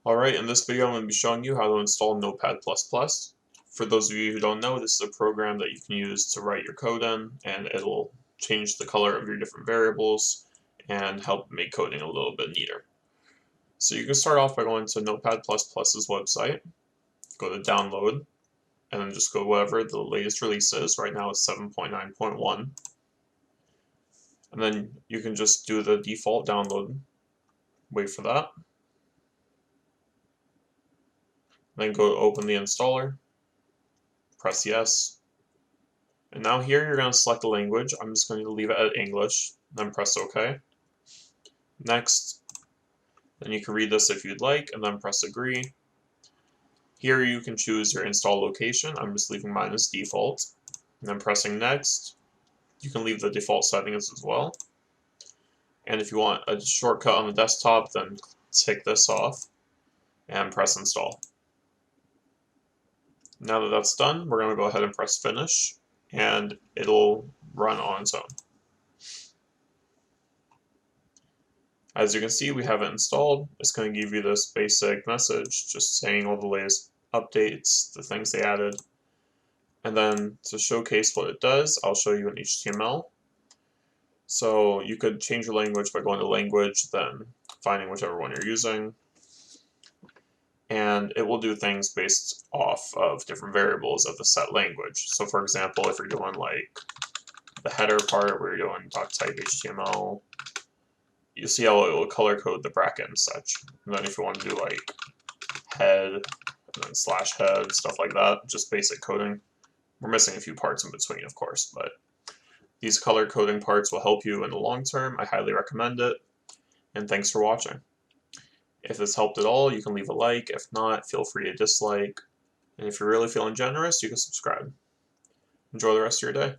Alright, in this video I'm going to be showing you how to install Notepad++. For those of you who don't know, this is a program that you can use to write your code in, and it'll change the color of your different variables and help make coding a little bit neater. So you can start off by going to Notepad++'s website, go to download, and then just go whatever the latest release is. Right now it's 7.9.1. And then you can just do the default download, wait for that. Then go open the installer, press yes. And now here you're going to select the language. I'm just going to leave it at English, then press OK. Next, then you can read this if you'd like, and then press agree. Here you can choose your install location. I'm just leaving mine as default. And then pressing next, you can leave the default settings as well. And if you want a shortcut on the desktop, then take this off and press install. Now that that's done, we're going to go ahead and press finish, and it'll run on its own. As you can see, we have it installed. It's going to give you this basic message just saying all the latest updates, the things they added. And then to showcase what it does, I'll show you in HTML. So you could change your language by going to language, then finding whichever one you're using. And it will do things based off of different variables of the set language. So for example, if you're doing like the header part where you're doing doctype HTML, you see how it will color code the bracket and such. And then if you want to do like head, and then /head, stuff like that, just basic coding. We're missing a few parts in between, of course, but these color coding parts will help you in the long term. I highly recommend it, and thanks for watching. If this helped at all, you can leave a like. If not, feel free to dislike. And if you're really feeling generous, you can subscribe. Enjoy the rest of your day.